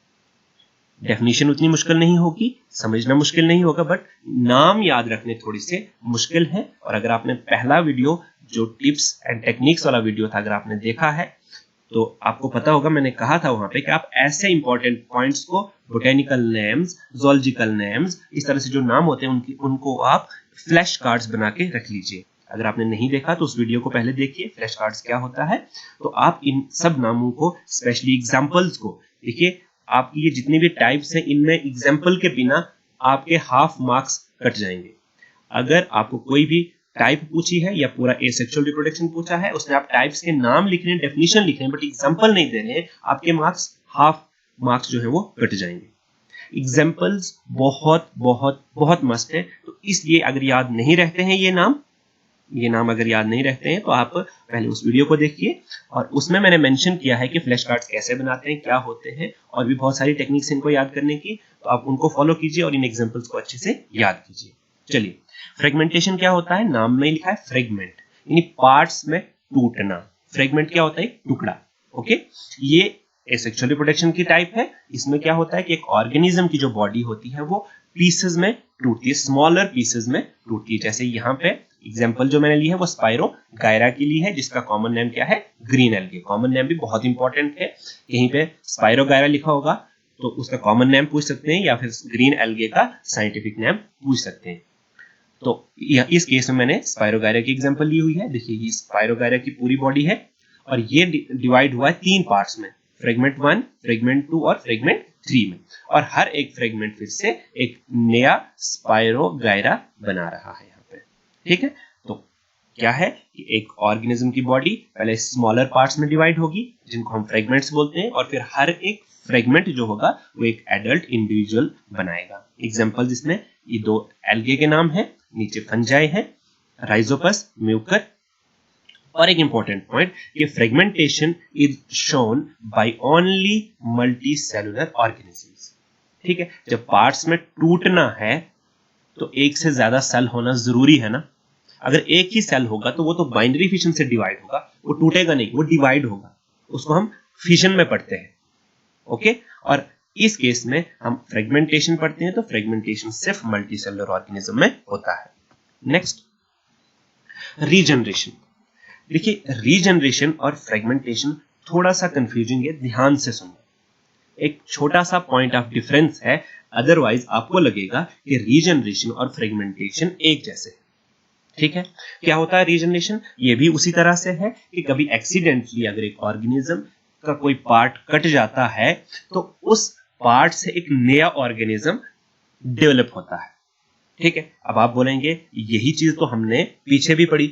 डेफिनेशन उतनी मुश्किल नहीं होगी, समझना मुश्किल नहीं होगा, बट नाम याद रखने थोड़ी से मुश्किल है। और अगर आपने पहला वीडियो जो टिप्स एंड टेक्निक्स वाला वीडियो था, अगर आपने देखा है तो आपको पता होगा, मैंने कहा था वहां पे कि आप ऐसे इंपॉर्टेंट पॉइंट्स को, बोटेनिकल नेम्स, जोलॉजिकल नेम्स, इस तरह से जो नाम होते हैं उनको आप फ्लैश कार्ड्स बना के रख लीजिए। अगर आपने नहीं देखा तो उस वीडियो को पहले देखिए, फ्लैश कार्ड्स क्या होता है। तो आप इन सब नामों को, स्पेशली एग्जाम्पल्स को देखिए, आपकी ये जितने भी टाइप्स हैं, इनमें एग्जाम्पल के बिना आपके हाफ मार्क्स कट जाएंगे। अगर आपको कोई भी टाइप पूछी है या पूरा एसेक्सुअल रिप्रोडक्शन पूछा है, उसमें आप टाइप्स के नाम लिख रहे हैं, डेफिनेशन लिख रहे हैं, बट एग्जांपल नहीं दे रहे हैं, आपके मार्क्स, हाफ मार्क्स जो है वो कट जाएंगे। एग्जांपल्स बहुत बहुत बहुत मस्त है, तो इसलिए अगर याद नहीं रहते हैं ये नाम अगर याद नहीं रहते हैं, तो आप पहले उस वीडियो को देखिए, और उसमें मैंने मेंशन किया है कि फ्लैश कार्ड्स कैसे बनाते हैं, क्या होते हैं, और भी बहुत सारी टेक्निक्स इनको याद करने की, तो आप उनको फॉलो कीजिए और इन एग्जांपल्स को अच्छे से याद कीजिए। चलिए, फ्रेगमेंटेशन क्या होता है? नाम में लिखा है फ्रेगमेंट, यानी पार्ट्स में टूटना। फ्रेगमेंट क्या होता है? टुकड़ा। ओके, ये एसेक्सुअल रिप्रोडक्शन की टाइप है। इसमें क्या होता है कि एक ऑर्गेनिज्म की जो बॉडी होती है वो पीसेस में टूटती है, स्मॉलर पीसेस में टूटती है। जैसे यहाँ पे एग्जांपल जो मैंने ली है वो स्पाइरो गायरा की ली है, जिसका कॉमन नेम क्या है? Green algae. कॉमन नेम भी बहुत इंपॉर्टेंट है, कहीं पे स्पाइरो गायरा लिखा होगा तो उसका कॉमन नेम पूछ सकते हैं, या फिर ग्रीन एल्गे का साइंटिफिक नेम पूछ सकते हैं। तो इस केस में मैंने स्पाइरोगायरा की एग्जांपल ली हुई है। देखिए, ये स्पाइरोगायरा की पूरी बॉडी है, और ये डिवाइड हुआ है 3 पार्ट्स में, फ्रेगमेंट 1, फ्रेगमेंट 2 और फ्रेगमेंट 3 में। और हर एक फ्रेगमेंट फिर से एक नया स्पाइरोगायरा बना रहा है यहाँ पे। ठीक है, तो क्या है कि एक ऑर्गेनिज्म की बॉडी पहले स्मॉलर पार्ट्स में डिवाइड होगी, जिनको हम फ्रेगमेंट्स बोलते हैं, और फिर हर एक फ्रेगमेंट जो होगा वो एक एडल्ट इंडिविजुअल बनाएगा। एग्जांपल जिसमें ये 2 एल्गे के नाम है, नीचे फंजाई है, राइजोपस, म्यूकर। और एक इंपॉर्टेंट पॉइंट, ये fragmentation is shown by only multi cellular organisms. ठीक है, जब पार्ट्स में टूटना है तो एक से ज्यादा सेल होना जरूरी है ना। अगर एक ही सेल होगा तो वो तो बाइनरी फिशन से डिवाइड होगा, वो टूटेगा नहीं, वो डिवाइड होगा, उसको हम फिशन में पढ़ते हैं। ओके, और इस केस में हम फ्रेगमेंटेशन पढ़ते हैं, तो फ्रेगमेंटेशन सिर्फ मल्टीसेलुलर ऑर्गेनिज्म में होता है। Next, regeneration. देखिए, रीजनरेशन और फ्रेगमेंटेशन थोड़ा सा कंफ्यूजिंग है, ध्यान से सुनना। एक छोटा सा पॉइंट ऑफ डिफरेंस है, अदरवाइज आपको लगेगा कि रीजनरेशन और फ्रेगमेंटेशन एक जैसे है। ठीक है, क्या होता है रीजनरेशन? ये भी उसी तरह से है कि कभी एक्सीडेंटली अगर एक ऑर्गेनिज्म का कोई पार्ट कट जाता है तो उस पार्ट से एक नया ऑर्गेनिज्म डेवलप होता है। ठीक है, अब आप बोलेंगे यही चीज तो हमने पीछे भी पढ़ी,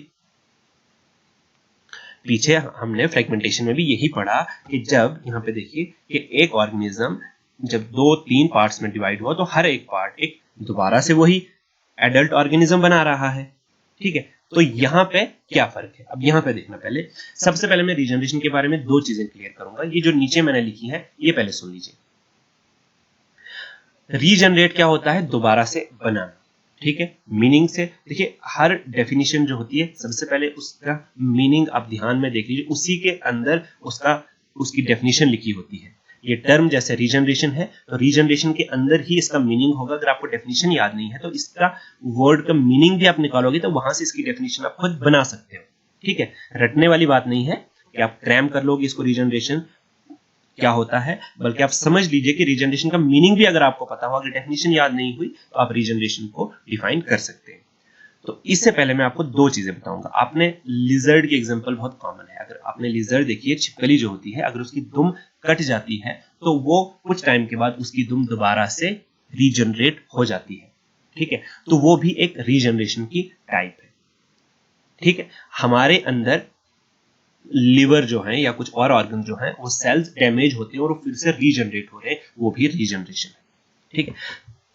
पीछे हमने फ्रेगमेंटेशन में भी यही पढ़ा कि जब यहाँ पे देखिए कि एक ऑर्गेनिज्म जब 2-3 पार्ट्स में डिवाइड हुआ तो हर एक पार्ट एक दोबारा से वही एडल्ट ऑर्गेनिज्म बना रहा है। ठीक है, तो यहाँ पे क्या फर्क है, अब यहाँ पे देखना। पहले सबसे पहले मैं रीजनरेशन के बारे में 2 चीजें क्लियर करूंगा। ये जो नीचे मैंने लिखी है ये पहले सुन लीजिए। रीजनरेट क्या होता है? दोबारा से बनाना। ठीक है, मीनिंग से देखिए, हर डेफिनेशन जो होती है सबसे पहले उसका मीनिंग आप ध्यान में देख लीजिए, उसी के अंदर उसकी डेफिनेशन लिखी होती है। ये टर्म जैसे रीजनरेशन है तो रीजनरेशन के अंदर ही इसका मीनिंग होगा। अगर आपको डेफिनेशन याद नहीं है तो इसका वर्ड का मीनिंग भी आप निकालोगे तो वहां से इसकी डेफिनेशन आप खुद बना सकते हो। ठीक है, रटने वाली बात नहीं है कि आप क्रैम कर लोगे इसको रीजनरेशन क्या होता है, बल्कि आप समझ लीजिए कि रीजनरेशन का मीनिंग भी अगर आपको पता हो, अगर डेफिनेशन याद नहीं हुई तो आप रीजनरेशन को डिफाइन कर सकते हैं। तो इससे पहले मैं आपको 2 चीजें बताऊंगा। आपने लिजर्ड की एग्जांपल बहुत कॉमन है। अगर आपने लिजर्ड देखिए, छिपकली जो होती है, अगर उसकी दुम कट जाती है तो वो कुछ टाइम के बाद उसकी दुम दोबारा से रीजनरेट हो जाती है। ठीक है, तो वो भी एक रीजनरेशन की टाइप है। ठीक है, हमारे अंदर लिवर जो है या कुछ और ऑर्गन जो है वो सेल्स डैमेज होते हैं और फिर से रीजनरेट हो रहे हैं, वो भी रीजनरेशन है। ठीक है,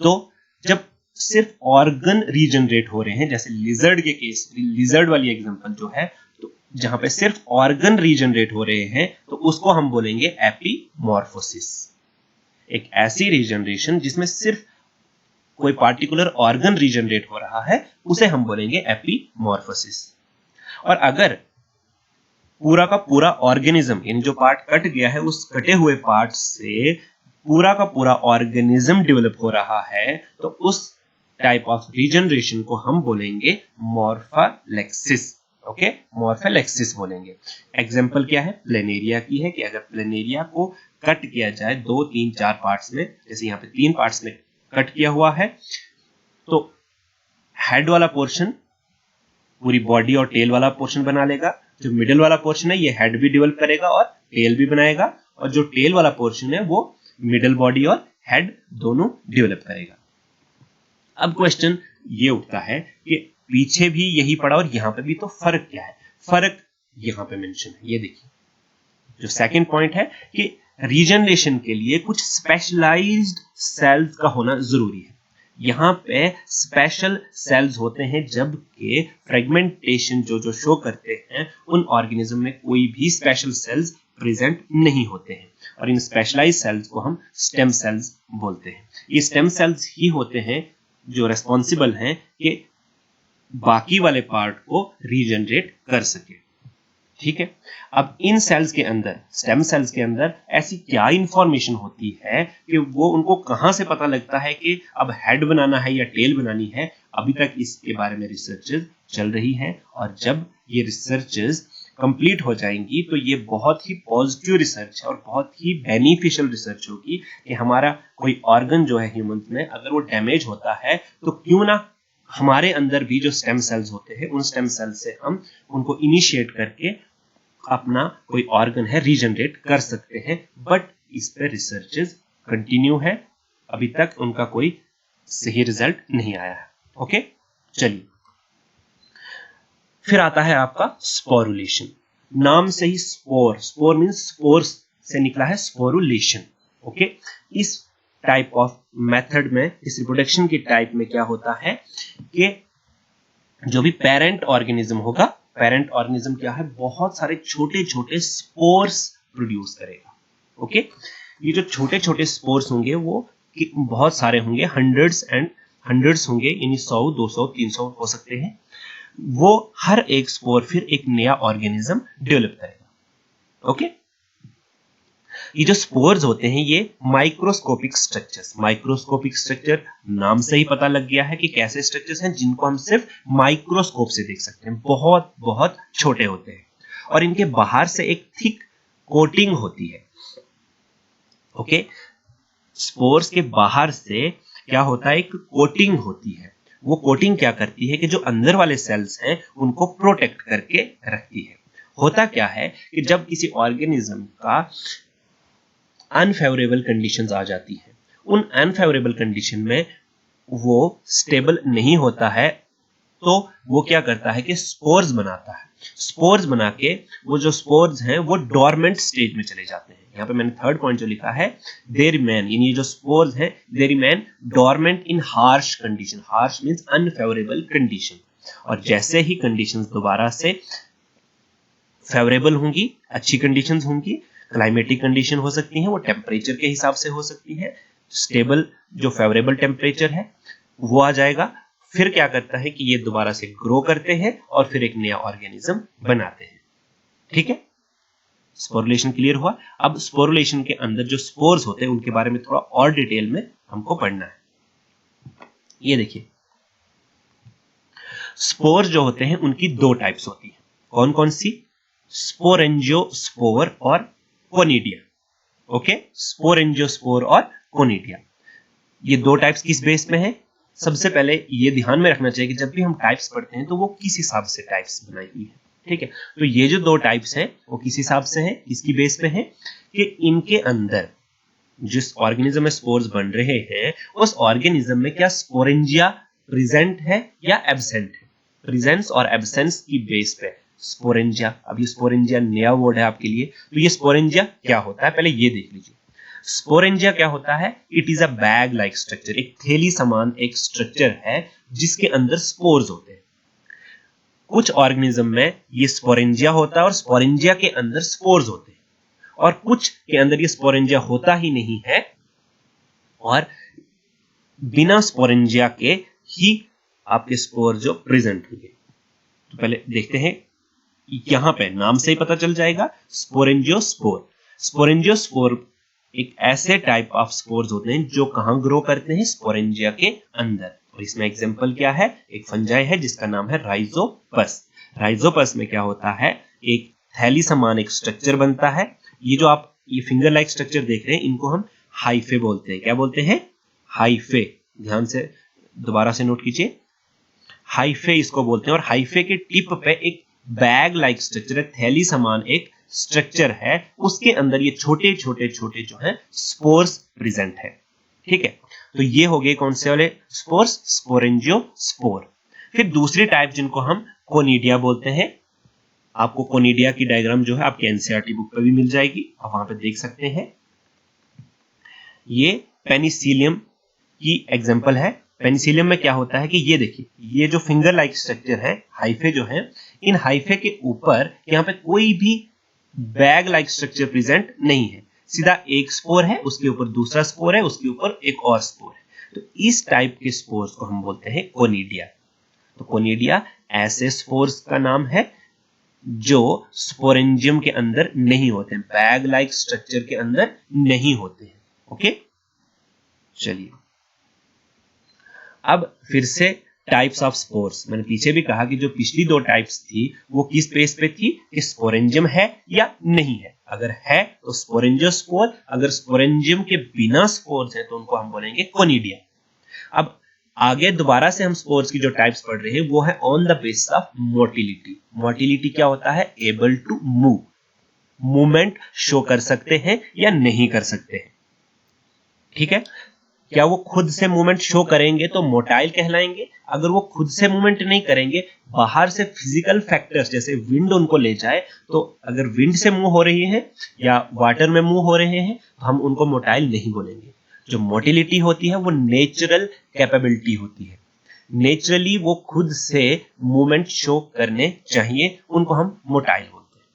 तो जब सिर्फ ऑर्गन रीजनरेट हो रहे हैं, जैसे लिजर्ड के केस, लिजर्ड वाली एग्जांपल जो है, तो जहां पे सिर्फ ऑर्गन रीजनरेट हो रहे हैं तो उसको हम बोलेंगे एपीमॉर्फोसिस। एक ऐसी रीजनरेशन जिसमें सिर्फ कोई पार्टिकुलर ऑर्गन रीजनरेट हो रहा है उसे हम बोलेंगे एपीमॉर्फोसिस। और अगर पूरा का पूरा ऑर्गेनिज्म, यानी जो पार्ट कट गया है उस कटे हुए पार्ट से पूरा का पूरा ऑर्गेनिज्म डेवलप हो रहा है तो उस टाइप ऑफ रीजनरेशन को हम बोलेंगे मॉर्फोलेक्सिस। ओके, मॉर्फोलेक्सिस बोलेंगे। एग्जांपल क्या है? प्लेनेरिया की है कि अगर प्लेनेरिया को कट किया जाए 2, 3, 4 पार्ट्स में, जैसे यहाँ पे 3 पार्ट्स में कट किया हुआ है, तो हेड वाला पोर्शन पूरी बॉडी और टेल वाला पोर्शन बना लेगा। जो मिडिल वाला पोर्शन है ये हेड भी डेवलप करेगा और टेल भी बनाएगा, और जो टेल वाला पोर्शन है वो मिडिल बॉडी और हेड दोनों डेवलप करेगा। अब क्वेश्चन ये उठता है कि पीछे भी यही पड़ा और यहां पे भी, तो फर्क क्या है? फर्क यहां पे मेंशन है, ये देखिए। जो सेकंड पॉइंट है कि रीजनरेशन के लिए कुछ स्पेशलाइज्ड सेल्स का होना जरूरी है। यहाँ पे स्पेशल सेल्स होते हैं जबकि फ्रेगमेंटेशन जो शो करते हैं उन ऑर्गेनिज्म में कोई भी स्पेशल सेल्स प्रेजेंट नहीं होते हैं, और इन स्पेशलाइज्ड सेल्स को हम स्टेम सेल्स बोलते हैं। ये स्टेम सेल्स ही होते हैं जो रेस्पॉन्सिबल हैं कि बाकी वाले पार्ट को रीजनरेट कर सके। ठीक है, अब इन सेल्स के अंदर, स्टेम सेल्स के अंदर ऐसी क्या इंफॉर्मेशन होती है कि वो उनको कहां से पता लगता है कि अब हेड बनाना है या टेल बनानी है? अभी तक इसके बारे में रिसर्चेस चल रही हैं, और जब ये रिसर्चेस कंप्लीट हो जाएंगी तो ये बहुत ही पॉजिटिव रिसर्च है और बहुत ही बेनिफिशियल रिसर्च होगी कि हमारा कोई ऑर्गन जो है ह्यूमन में अगर वो डैमेज होता है तो क्यों ना हमारे अंदर भी जो स्टेम सेल्स होते हैं उन स्टेम सेल्स से हम उनको इनिशिएट करके अपना कोई ऑर्गन है रीजनरेट कर सकते हैं। बट इस पर रिसर्चेस कंटिन्यू है, अभी तक उनका कोई सही रिजल्ट नहीं आया है। ओके, चलिए फिर आता है आपका स्पोरुलेशन। नाम से ही स्पोर, स्पोर मींस स्पोर्स से निकला है स्पोरुलेशन। ओके, इस टाइप ऑफ मेथड में, इस रिप्रोडक्शन की टाइप में क्या होता है कि जो भी पेरेंट ऑर्गेनिज्म होगा, पेरेंट ऑर्गेनिज्म क्या है? बहुत सारे छोटे छोटे स्पोर्स प्रोड्यूस करेगा। ओके, ये जो छोटे छोटे स्पोर्स होंगे वो बहुत सारे होंगे, हंड्रेड्स एंड हंड्रेड्स होंगे, यानी 100, 200, 300 हो सकते हैं। वो हर एक स्पोर फिर एक नया ऑर्गेनिज्म डेवलप करेगा। ओके, ये जो स्पोर्स होते हैं ये माइक्रोस्कोपिक स्ट्रक्चर्स, माइक्रोस्कोपिक स्ट्रक्चर नाम से ही पता लग गया है कि कैसे स्ट्रक्चर्स हैं जिनको हम सिर्फ माइक्रोस्कोप से देख सकते हैं, बहुत बहुत छोटे होते हैं, और इनके बाहर से एक थिक कोटिंग होती है। ओके, स्पोर्स के बाहर से क्या होता है? एक कोटिंग होती है। वो कोटिंग क्या करती है कि जो अंदर वाले सेल्स हैं उनको प्रोटेक्ट करके रखती है। होता क्या है कि जब किसी ऑर्गेनिज्म का अनफेवरेबल कंडीशंस आ जाती हैं, उन अनफेवरेबल कंडीशन में वो स्टेबल नहीं होता है तो वो क्या करता है कि स्पोर्स बनाता है। स्पोर्स बना के वो जो स्पोर्स हैं वो डोरमेंट स्टेज में चले जाते हैं। यहाँ पे मैंने थर्ड पॉइंट जो लिखा है, दे रिमेन, यानी जो स्पोर्स हैं they remain dormant in harsh condition. Harsh means unfavourable condition. और जैसे ही कंडीशंस दोबारा से फेवरेबल होंगी, अच्छी कंडीशंस होंगी, क्लाइमेटिक कंडीशन हो सकती हैं, वो टेम्परेचर के हिसाब से हो सकती है, स्टेबल जो फेवरेबल टेम्परेचर है वो आ जाएगा, फिर क्या करता है कि ये दोबारा से ग्रो करते हैं और फिर एक नया ऑर्गेनिज्म बनाते हैं। ठीक है, स्पोरुलेशन क्लियर हुआ। अब स्पोरुलेशन के अंदर जो स्पोर्स होते हैं उनके बारे में थोड़ा और डिटेल में हमको पढ़ना है। ये देखिए, स्पोर जो होते हैं उनकी दो टाइप्स होती है। कौन कौन सी? स्पोरेंजियोस्पोर और कोनिडिया। ओके, स्पोरेंजियोस्पोर और कोनिडिया, ये दो टाइप्स किस बेस में है? सबसे पहले ये ध्यान में रखना चाहिए कि जब भी हम टाइप्स पढ़ते हैं तो वो किस हिसाब से टाइप्स बनाई हुई है। ठीक है, तो ये जो दो टाइप्स हैं वो किस हिसाब से हैं, इसकी बेस पे है कि इनके अंदर जिस ऑर्गेनिज्म में स्पोर्स बन रहे हैं उस ऑर्गेनिज्म में क्या स्पोरेंजिया प्रेजेंट है या एब्सेंट है। प्रेजेंस और एब्सेंस की बेस पे स्पोरेंजिया, अब ये स्पोरेंजिया नया वर्ड है आपके लिए, तो ये स्पोरेंजिया क्या होता है पहले ये देख लीजिए। स्पोरेंजिया क्या होता है? It is a bag like structure, एक थैली समान एक स्ट्रक्चर है जिसके अंदर स्पोर्स होते हैं। कुछ ऑर्गेनिज्म में ये स्पोरेंजिया होता है और स्पोरेंजिया के अंदर स्पोर्स होते हैं, और कुछ के अंदर ये स्पोरेंजिया होता ही नहीं है और बिना स्पोरेंजिया के ही आपके स्पोर जो प्रेजेंट होंगे। तो पहले देखते हैं, यहां पे नाम से ही पता चल जाएगा, स्पोरेंजियोस्पोर। स्पोरेंजियोस्पोर एक ऐसे टाइप ऑफ स्पोर्स होते हैं जो कहां ग्रो करते हैं? स्पोरेंजिया के अंदर। और इसमें एग्जांपल क्या है? एक फंजाई है जिसका नाम है राइजोपस। राइजोपस में क्या होता है? एक थैली समान एक स्ट्रक्चर बनता है। ये जो आप ये फिंगर लाइक स्ट्रक्चर देख रहे हैं इनको हम हाइफे बोलते हैं। क्या बोलते हैं? हाइफे। ध्यान से दोबारा से नोट कीजिए, हाइफे इसको बोलते हैं। और हाइफे के टिप पे एक बैग लाइक स्ट्रक्चर है, थैली समान एक स्ट्रक्चर है, उसके अंदर ये छोटे छोटे छोटे जो है स्पोर्स प्रेजेंट है। ठीक है, तो ये हो गए कौन से वाले स्पोर्स? स्पोरेंजियोस्पोर। फिर दूसरी टाइप जिनको हम कोनिडिया बोलते हैं। आपको कोनिडिया की डायग्राम जो है आपके एनसीईआरटी बुक पे भी मिल जाएगी, आप वहां पे देख सकते हैं। ये पेनिसिलियम की एग्जांपल है। पेनिसिलियम में क्या होता है कि ये देखिए, ये जो फिंगर लाइक स्ट्रक्चर है, हाइफे जो है, इन हाइफे के ऊपर यहाँ पे कोई भी बैग लाइक स्ट्रक्चर प्रेजेंट नहीं है। सीधा एक स्पोर है, उसके ऊपर दूसरा स्पोर है, उसके ऊपर एक और स्पोर है। तो इस टाइप के स्पोर्स को हम बोलते हैं कोनिडिया। तो कोनिडिया ऐसे स्पोर्स का नाम है जो स्पोरेंजियम के अंदर नहीं होते हैं, बैग लाइक स्ट्रक्चर के अंदर नहीं होते हैं। ओके, चलिए अब फिर से टाइप्स ऑफ स्पोर्स। मैंने पीछे भी कहा कि जो पिछली दो टाइप्स थी वो किस बेस पे थी कि स्पोरेंजियम है या नहीं है। अगर है तो स्पोरेंजियोस्पोर, अगर स्पोरेंजियम के बिना स्पोर्स है तो उनको हम बोलेंगे कोनिडिया। अब आगे दोबारा से हम स्पोर्स की जो टाइप्स पढ़ रहे हैं वो है on the basis of motility. Motility क्या होता है? Able to move, movement show कर सकते हैं या नहीं कर सकते हैं। ठीक है, क्या वो खुद से मूवमेंट शो करेंगे तो मोटाइल कहलाएंगे। अगर वो खुद से मूवमेंट नहीं करेंगे, बाहर से फिजिकल फैक्टर्स जैसे विंड उनको ले जाए, तो अगर विंड से मूव हो रही है या वाटर में मूव हो रहे हैं तो हम उनको मोटाइल नहीं बोलेंगे। जो मोटिलिटी होती है वो नेचुरल कैपेबिलिटी होती है, नेचुरली वो खुद से मूवमेंट शो करने चाहिए, उनको हम मोटाइल बोलते हैं।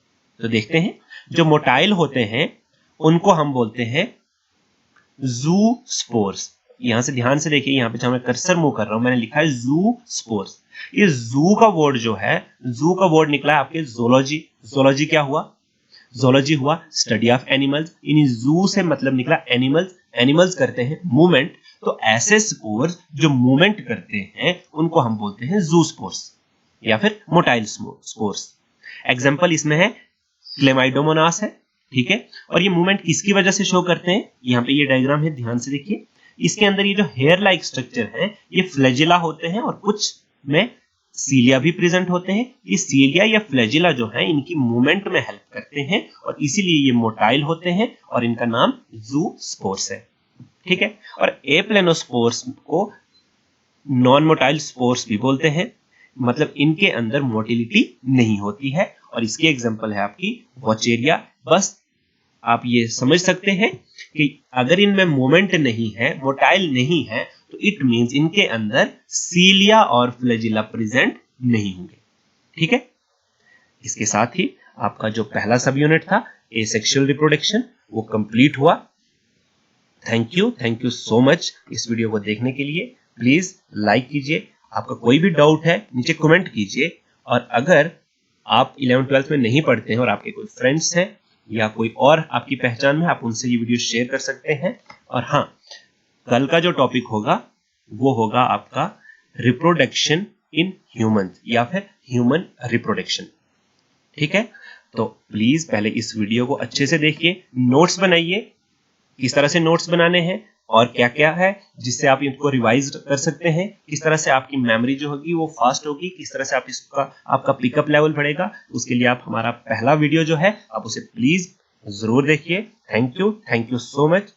तो देखते हैं, जो मोटाइल होते हैं उनको हम बोलते हैं जू स्पोर्स। यहां से ध्यान से देखिए, यहां पे जहां मैं कर्सर मूव कर रहा हूं मैंने लिखा है जू स्पोर्स। ये जू का वर्ड जो है, जू का वर्ड निकला है आपके जोलॉजी। जोलॉजी क्या हुआ? जोलॉजी हुआ स्टडी ऑफ एनिमल्स। इन जू से मतलब निकला एनिमल्स। एनिमल्स करते हैं मूवमेंट, तो ऐसे स्पोर्स जो मूवमेंट करते हैं उनको हम बोलते हैं जू स्पोर्स या फिर मोटाइल स्पोर्स। एग्जाम्पल इसमें है क्लेमाइडोमोनास है। ठीक है, और ये मूवमेंट किसकी वजह से शो करते हैं? यहाँ पे ये डायग्राम है, ध्यान से देखिए। इसके अंदर ये जो हेयर लाइक स्ट्रक्चर है ये फ्लैजिला होते हैं और कुछ में सीलिया भी प्रेजेंट होते हैं। ये सीलिया या फ्लैजिला जो है इनकी मूवमेंट में हेल्प करते हैं और इसीलिए ये मोटाइल होते हैं और इनका नाम जू स्पोर्स है। ठीक है, और एप्लेनोस्पोर्स को नॉन मोटाइल स्पोर्स भी बोलते हैं। मतलब इनके अंदर मोटिलिटी नहीं होती है। और इसकी एग्जांपल है आपकी वॉचेरिया। बस आप ये समझ सकते हैं कि अगर इनमें मोमेंट नहीं है, मोटाइल नहीं है, तो इट मींस इनके अंदर सीलिया और फ्लैजिला प्रेजेंट नहीं होंगे। ठीक है, इसके साथ ही आपका जो पहला सब यूनिट था एसेक्सुअल रिप्रोडक्शन वो कंप्लीट हुआ। थैंक यू सो मच इस वीडियो को देखने के लिए। प्लीज लाइक कीजिए, आपका कोई भी डाउट है नीचे कमेंट कीजिए। और अगर आप 11th-12th में नहीं पढ़ते हैं और आपके कोई फ्रेंड्स हैं या कोई और आपकी पहचान में, आप उनसे ये वीडियो शेयर कर सकते हैं। और हाँ, कल का जो टॉपिक होगा वो होगा आपका रिप्रोडक्शन इन ह्यूमन या फिर ह्यूमन रिप्रोडक्शन। ठीक है, तो प्लीज पहले इस वीडियो को अच्छे से देखिए, नोट्स बनाइए, किस तरह से नोट्स बनाने हैं और क्या क्या है जिससे आप इनको रिवाइज कर सकते हैं, किस तरह से आपकी मेमोरी जो होगी वो फास्ट होगी, किस तरह से आप इसका आपका पिकअप लेवल बढ़ेगा। उसके लिए आप हमारा पहला वीडियो जो है आप उसे प्लीज जरूर देखिए। Thank you so much.